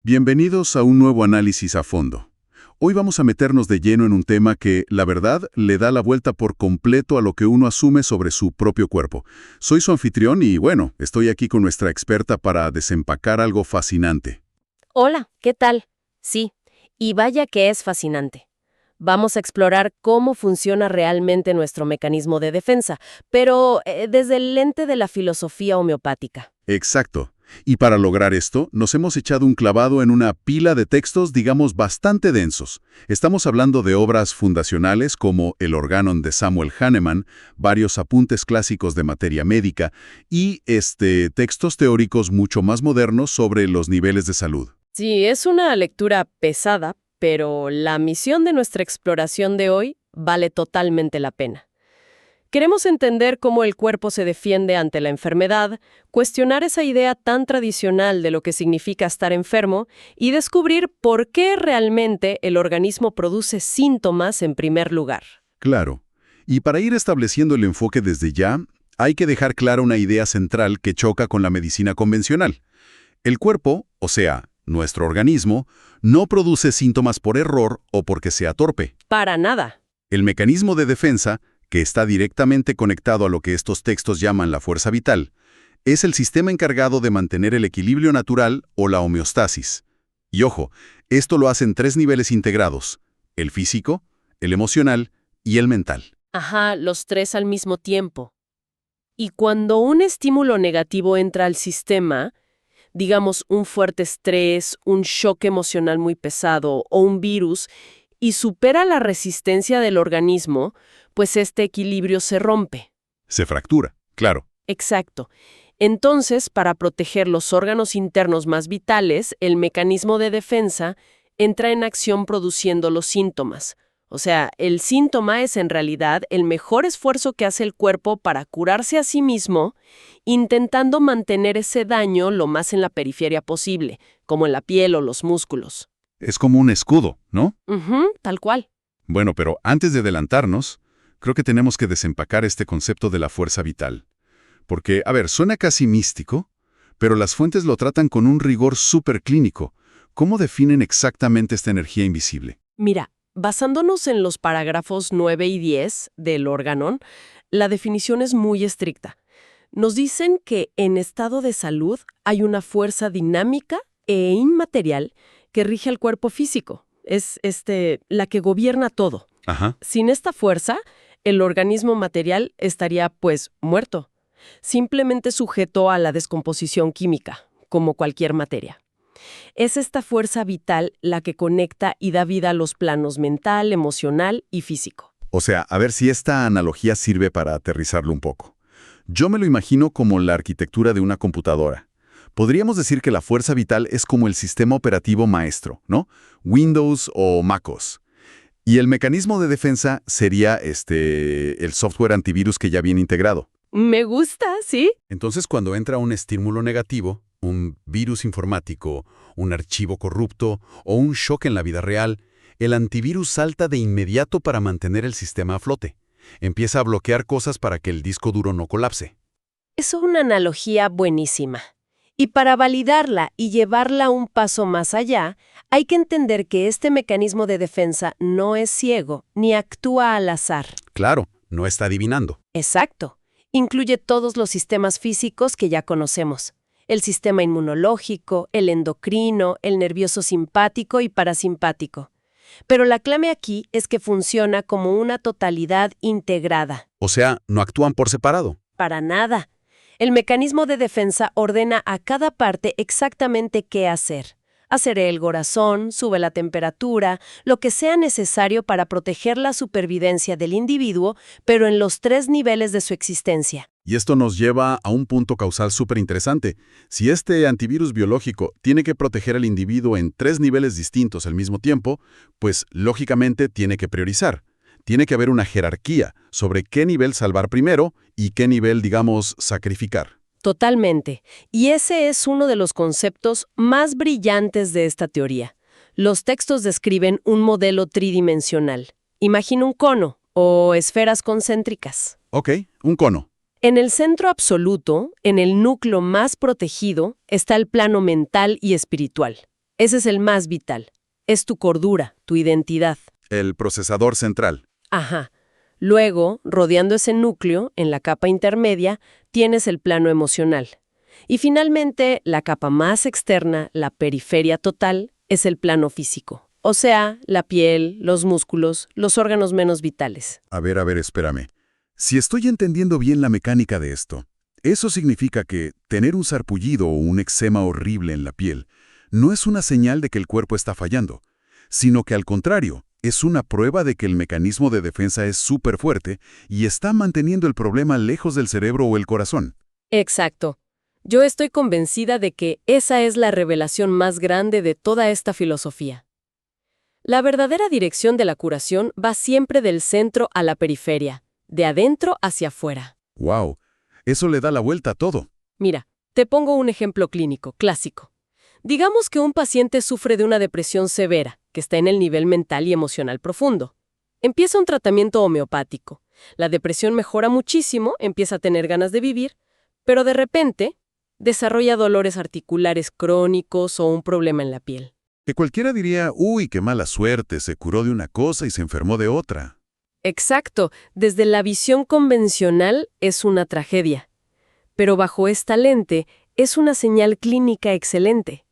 Bienvenidos a un nuevo análisis a fondo. Hoy vamos a meternos de lleno en un tema que, la verdad, le da la vuelta por completo a lo que uno asume sobre su propio cuerpo. Soy su anfitrión y, bueno, estoy aquí con nuestra experta para desempacar algo fascinante. Hola, ¿qué tal? Sí, y vaya que es fascinante. Vamos a explorar cómo funciona realmente nuestro mecanismo de defensa, pero desde el lente de la filosofía homeopática. Exacto. Y para lograr esto, nos hemos echado un clavado en una pila de textos, digamos, bastante densos. Estamos hablando de obras fundacionales como el Organon de Samuel Hahnemann, varios apuntes clásicos de materia médica y textos teóricos mucho más modernos sobre los niveles de salud. Sí, es una lectura pesada, pero la misión de nuestra exploración de hoy vale totalmente la pena. Queremos entender cómo el cuerpo se defiende ante la enfermedad, cuestionar esa idea tan tradicional de lo que significa estar enfermo y descubrir por qué realmente el organismo produce síntomas en primer lugar. Claro. Y para ir estableciendo el enfoque desde ya, hay que dejar clara una idea central que choca con la medicina convencional. El cuerpo, o sea, nuestro organismo, no produce síntomas por error o porque sea torpe. Para nada. El mecanismo de defensa, que está directamente conectado a lo que estos textos llaman la fuerza vital, es el sistema encargado de mantener el equilibrio natural o la homeostasis. Y ojo, esto lo hacen tres niveles integrados: el físico, el emocional y el mental. Ajá, los tres al mismo tiempo. Y cuando un estímulo negativo entra al sistema, digamos un fuerte estrés, un shock emocional muy pesado o un virus, y supera la resistencia del organismo, pues este equilibrio se rompe. Se fractura, claro. Exacto. Entonces, para proteger los órganos internos más vitales, el mecanismo de defensa entra en acción produciendo los síntomas. O sea, el síntoma es en realidad el mejor esfuerzo que hace el cuerpo para curarse a sí mismo, intentando mantener ese daño lo más en la periferia posible, como en la piel o los músculos. Es como un escudo, ¿no? Tal cual. Bueno, pero antes de adelantarnos, creo que tenemos que desempacar este concepto de la fuerza vital. Porque, a ver, suena casi místico, pero las fuentes lo tratan con un rigor súper clínico. ¿Cómo definen exactamente esta energía invisible? Mira, basándonos en los parágrafos 9 y 10 del Organon, la definición es muy estricta. Nos dicen que en estado de salud hay una fuerza dinámica e inmaterial que rige el cuerpo físico. Es la que gobierna todo. Ajá. Sin esta fuerza, el organismo material estaría, pues, muerto, simplemente sujeto a la descomposición química, como cualquier materia. Es esta fuerza vital la que conecta y da vida a los planos mental, emocional y físico. O sea, a ver si esta analogía sirve para aterrizarlo un poco. Yo me lo imagino como la arquitectura de una computadora. Podríamos decir que la fuerza vital es como el sistema operativo maestro, ¿no? Windows o MacOS. Y el mecanismo de defensa sería el software antivirus que ya viene integrado. Me gusta, ¿sí? Entonces, cuando entra un estímulo negativo, un virus informático, un archivo corrupto o un shock en la vida real, el antivirus salta de inmediato para mantener el sistema a flote. Empieza a bloquear cosas para que el disco duro no colapse. Es una analogía buenísima. Y para validarla y llevarla un paso más allá, hay que entender que este mecanismo de defensa no es ciego ni actúa al azar. Claro, no está adivinando. Exacto. Incluye todos los sistemas físicos que ya conocemos. El sistema inmunológico, el endocrino, el nervioso simpático y parasimpático. Pero la clave aquí es que funciona como una totalidad integrada. O sea, no actúan por separado. Para nada. El mecanismo de defensa ordena a cada parte exactamente qué hacer. Acelera el corazón, sube la temperatura, lo que sea necesario para proteger la supervivencia del individuo, pero en los tres niveles de su existencia. Y esto nos lleva a un punto causal súper interesante. Si este antivirus biológico tiene que proteger al individuo en tres niveles distintos al mismo tiempo, pues lógicamente tiene que priorizar. Tiene que haber una jerarquía sobre qué nivel salvar primero y qué nivel, digamos, sacrificar. Totalmente. Y ese es uno de los conceptos más brillantes de esta teoría. Los textos describen un modelo tridimensional. Imagina un cono o esferas concéntricas. Ok, un cono. En el centro absoluto, en el núcleo más protegido, está el plano mental y espiritual. Ese es el más vital. Es tu cordura, tu identidad. El procesador central. Ajá. Luego, rodeando ese núcleo, en la capa intermedia, tienes el plano emocional. Y finalmente, la capa más externa, la periferia total, es el plano físico. O sea, la piel, los músculos, los órganos menos vitales. A ver, espérame. Si estoy entendiendo bien la mecánica de esto, eso significa que tener un sarpullido o un eczema horrible en la piel no es una señal de que el cuerpo está fallando, sino que al contrario, es una prueba de que el mecanismo de defensa es súper fuerte y está manteniendo el problema lejos del cerebro o el corazón. Exacto. Yo estoy convencida de que esa es la revelación más grande de toda esta filosofía. La verdadera dirección de la curación va siempre del centro a la periferia, de adentro hacia afuera. ¡Wow! Eso le da la vuelta a todo. Mira, te pongo un ejemplo clínico, clásico. Digamos que un paciente sufre de una depresión severa, que está en el nivel mental y emocional profundo. Empieza un tratamiento homeopático. La depresión mejora muchísimo, empieza a tener ganas de vivir, pero de repente desarrolla dolores articulares crónicos o un problema en la piel. Que cualquiera diría, uy, qué mala suerte, se curó de una cosa y se enfermó de otra. Exacto, desde la visión convencional es una tragedia, pero bajo esta lente es una señal clínica excelente.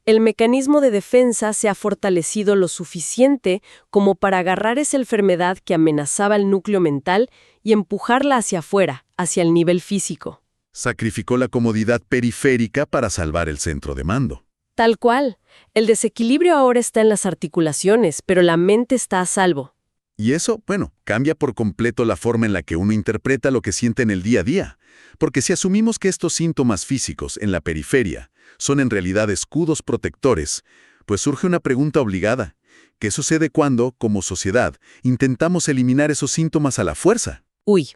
El mecanismo de defensa se ha fortalecido lo suficiente como para agarrar esa enfermedad que amenazaba el núcleo mental y empujarla hacia afuera, hacia el nivel físico. Sacrificó la comodidad periférica para salvar el centro de mando. Tal cual. El desequilibrio ahora está en las articulaciones, pero la mente está a salvo. Y eso, bueno, cambia por completo la forma en la que uno interpreta lo que siente en el día a día. Porque si asumimos que estos síntomas físicos en la periferia son en realidad escudos protectores, pues surge una pregunta obligada. ¿Qué sucede cuando, como sociedad, intentamos eliminar esos síntomas a la fuerza? Uy,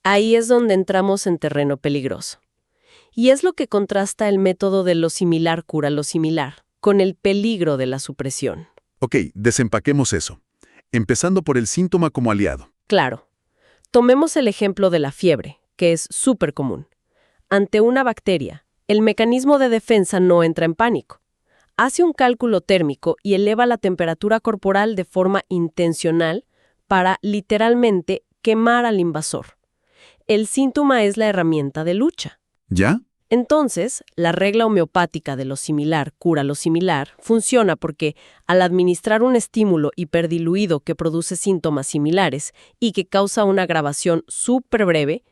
ahí es donde entramos en terreno peligroso. Y es lo que contrasta el método de lo similar cura lo similar, con el peligro de la supresión. Ok, desempaquemos eso. Empezando por el síntoma como aliado. Claro. Tomemos el ejemplo de la fiebre, que es súper común. Ante una bacteria, el mecanismo de defensa no entra en pánico. Hace un cálculo térmico y eleva la temperatura corporal de forma intencional para, literalmente, quemar al invasor. El síntoma es la herramienta de lucha. ¿Ya? Entonces, la regla homeopática de lo similar cura lo similar funciona porque, al administrar un estímulo hiperdiluido que produce síntomas similares y que causa una agravación súper breve,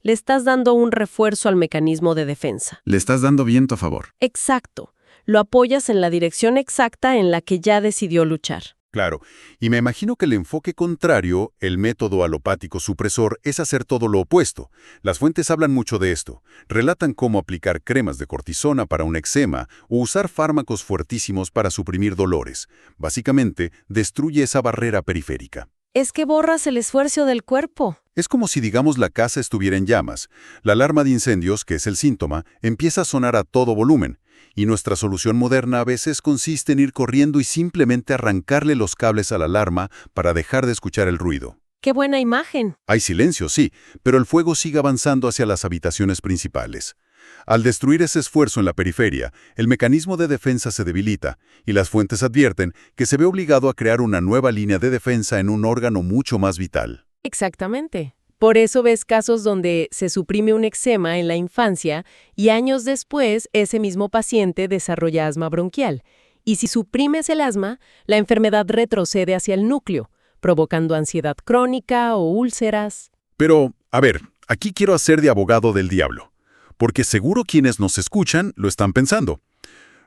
le estás dando un refuerzo al mecanismo de defensa. Le estás dando viento a favor. Exacto. Lo apoyas en la dirección exacta en la que ya decidió luchar. Claro, y me imagino que el enfoque contrario, el método alopático supresor, es hacer todo lo opuesto. Las fuentes hablan mucho de esto. Relatan cómo aplicar cremas de cortisona para un eczema o usar fármacos fuertísimos para suprimir dolores. Básicamente, destruye esa barrera periférica. Es que borras el esfuerzo del cuerpo. Es como si, digamos, la casa estuviera en llamas. La alarma de incendios, que es el síntoma, empieza a sonar a todo volumen. Y nuestra solución moderna a veces consiste en ir corriendo y simplemente arrancarle los cables a la alarma para dejar de escuchar el ruido. ¡Qué buena imagen! Hay silencio, sí, pero el fuego sigue avanzando hacia las habitaciones principales. Al destruir ese esfuerzo en la periferia, el mecanismo de defensa se debilita, y las fuentes advierten que se ve obligado a crear una nueva línea de defensa en un órgano mucho más vital. Exactamente. Por eso ves casos donde se suprime un eczema en la infancia y años después ese mismo paciente desarrolla asma bronquial. Y si suprimes el asma, la enfermedad retrocede hacia el núcleo, provocando ansiedad crónica o úlceras. Pero, a ver, aquí quiero hacer de abogado del diablo, porque seguro quienes nos escuchan lo están pensando.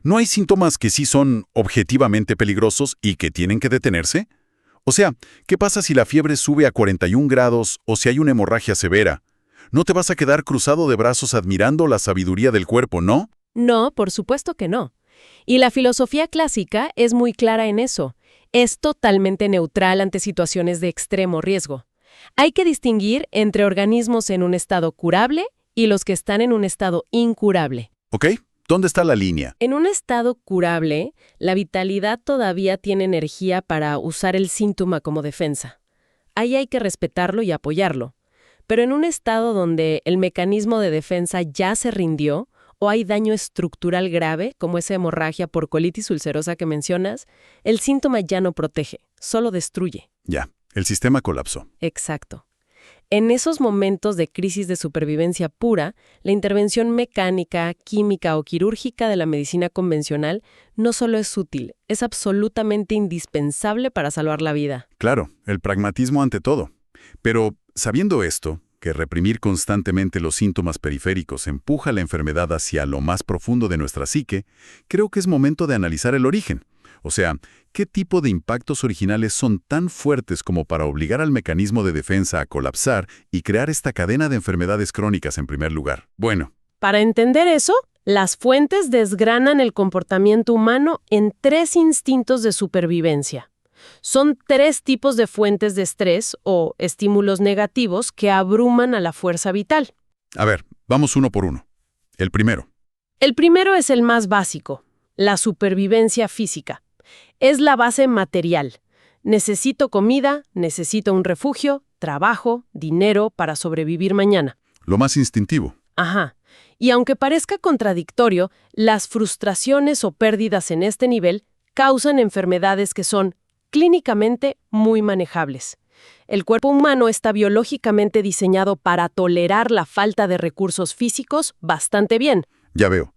¿No hay síntomas que sí son objetivamente peligrosos y que tienen que detenerse? O sea, ¿qué pasa si la fiebre sube a 41 grados o si hay una hemorragia severa? No te vas a quedar cruzado de brazos admirando la sabiduría del cuerpo, ¿no? No, por supuesto que no. Y la filosofía clásica es muy clara en eso. Es totalmente neutral ante situaciones de extremo riesgo. Hay que distinguir entre organismos en un estado curable y los que están en un estado incurable. ¿Ok? ¿Dónde está la línea? En un estado curable, la vitalidad todavía tiene energía para usar el síntoma como defensa. Ahí hay que respetarlo y apoyarlo. Pero en un estado donde el mecanismo de defensa ya se rindió o hay daño estructural grave, como esa hemorragia por colitis ulcerosa que mencionas, el síntoma ya no protege, solo destruye. Ya, el sistema colapsó. Exacto. En esos momentos de crisis de supervivencia pura, la intervención mecánica, química o quirúrgica de la medicina convencional no solo es útil, es absolutamente indispensable para salvar la vida. Claro, el pragmatismo ante todo. Pero, sabiendo esto, que reprimir constantemente los síntomas periféricos empuja la enfermedad hacia lo más profundo de nuestra psique, creo que es momento de analizar el origen. O sea, ¿qué tipo de impactos originales son tan fuertes como para obligar al mecanismo de defensa a colapsar y crear esta cadena de enfermedades crónicas en primer lugar? Bueno, Para entender eso, las fuentes desgranan el comportamiento humano en 3 instintos de supervivencia. Son 3 tipos de fuentes de estrés o estímulos negativos que abruman a la fuerza vital. a ver, vamos uno por uno. El primero. El primero es el más básico, la supervivencia física. Es la base material. Necesito comida, necesito un refugio, trabajo, dinero para sobrevivir mañana. Lo más instintivo. Ajá. Y aunque parezca contradictorio, las frustraciones o pérdidas en este nivel causan enfermedades que son clínicamente muy manejables. El cuerpo humano está biológicamente diseñado para tolerar la falta de recursos físicos bastante bien. Ya veo.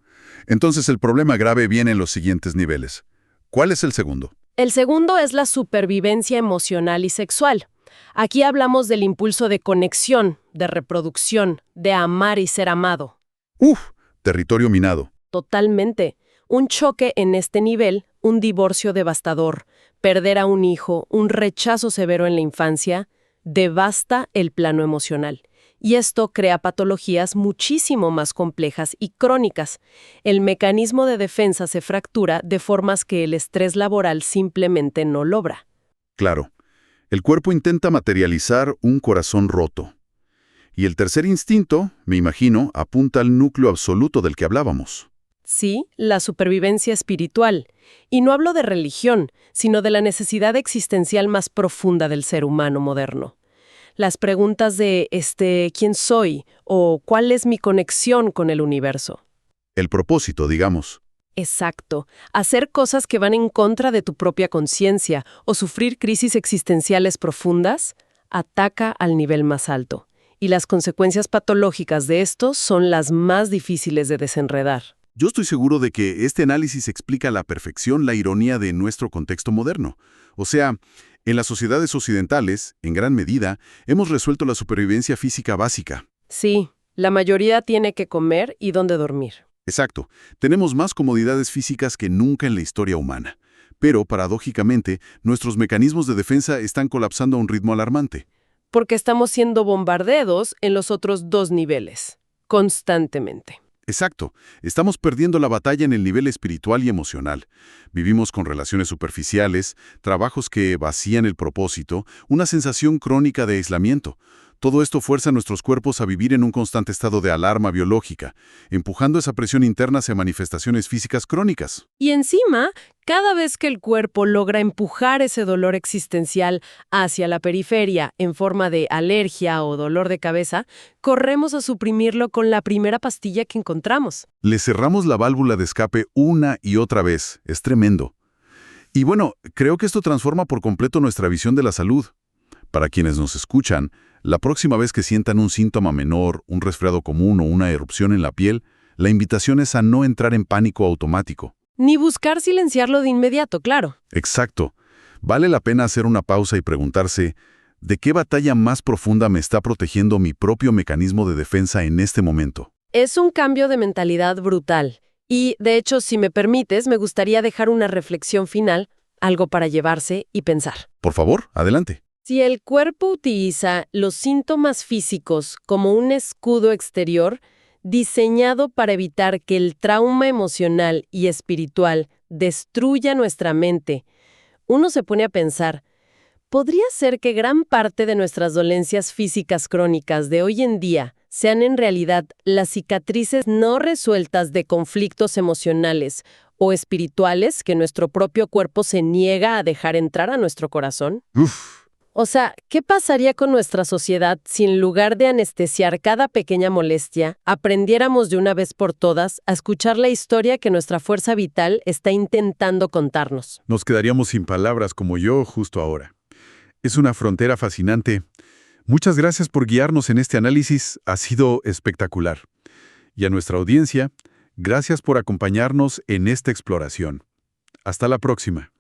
Entonces el problema grave viene en los siguientes niveles. ¿Cuál es el segundo? El segundo es la supervivencia emocional y sexual. Aquí hablamos del impulso de conexión, de reproducción, de amar y ser amado. ¡Uf! Territorio minado. Totalmente. Un choque en este nivel, un divorcio devastador, perder a un hijo, un rechazo severo en la infancia, devasta el plano emocional. Y esto crea patologías muchísimo más complejas y crónicas. El mecanismo de defensa se fractura de formas que el estrés laboral simplemente no logra. Claro. El cuerpo intenta materializar un corazón roto. Y el tercer instinto, me imagino, apunta al núcleo absoluto del que hablábamos. Sí, la supervivencia espiritual. Y no hablo de religión, sino de la necesidad existencial más profunda del ser humano moderno. Las preguntas de ¿quién soy? O ¿cuál es mi conexión con el universo? El propósito, digamos. Exacto. Hacer cosas que van en contra de tu propia conciencia o sufrir crisis existenciales profundas ataca al nivel más alto. Y las consecuencias patológicas de esto son las más difíciles de desenredar. Yo estoy seguro de que este análisis explica a la perfección la ironía de nuestro contexto moderno. O sea, en las sociedades occidentales, en gran medida, hemos resuelto la supervivencia física básica. Sí, la mayoría tiene que comer y dónde dormir. Exacto. Tenemos más comodidades físicas que nunca en la historia humana. Pero, paradójicamente, nuestros mecanismos de defensa están colapsando a un ritmo alarmante. Porque estamos siendo bombardeados en los otros 2 niveles, constantemente. Exacto. Estamos perdiendo la batalla en el nivel espiritual y emocional. Vivimos con relaciones superficiales, trabajos que vacían el propósito, una sensación crónica de aislamiento. Todo esto fuerza a nuestros cuerpos a vivir en un constante estado de alarma biológica, empujando esa presión interna hacia manifestaciones físicas crónicas. Y encima, cada vez que el cuerpo logra empujar ese dolor existencial hacia la periferia en forma de alergia o dolor de cabeza, corremos a suprimirlo con la primera pastilla que encontramos. Le cerramos la válvula de escape una y otra vez. Es tremendo. Y bueno, creo que esto transforma por completo nuestra visión de la salud. Para quienes nos escuchan, la próxima vez que sientan un síntoma menor, un resfriado común o una erupción en la piel, la invitación es a no entrar en pánico automático. Ni buscar silenciarlo de inmediato, claro. Exacto. Vale la pena hacer una pausa y preguntarse, ¿de qué batalla más profunda me está protegiendo mi propio mecanismo de defensa en este momento? Es un cambio de mentalidad brutal. Y, de hecho, si me permites, me gustaría dejar una reflexión final, algo para llevarse y pensar. Por favor, adelante. Si el cuerpo utiliza los síntomas físicos como un escudo exterior diseñado para evitar que el trauma emocional y espiritual destruya nuestra mente, uno se pone a pensar, ¿podría ser que gran parte de nuestras dolencias físicas crónicas de hoy en día sean en realidad las cicatrices no resueltas de conflictos emocionales o espirituales que nuestro propio cuerpo se niega a dejar entrar a nuestro corazón? Uf, O sea, ¿qué pasaría con nuestra sociedad si en lugar de anestesiar cada pequeña molestia, aprendiéramos de una vez por todas a escuchar la historia que nuestra fuerza vital está intentando contarnos? Nos quedaríamos sin palabras como yo justo ahora. Es una frontera fascinante. Muchas gracias por guiarnos en este análisis, ha sido espectacular. Y a nuestra audiencia, gracias por acompañarnos en esta exploración. Hasta la próxima.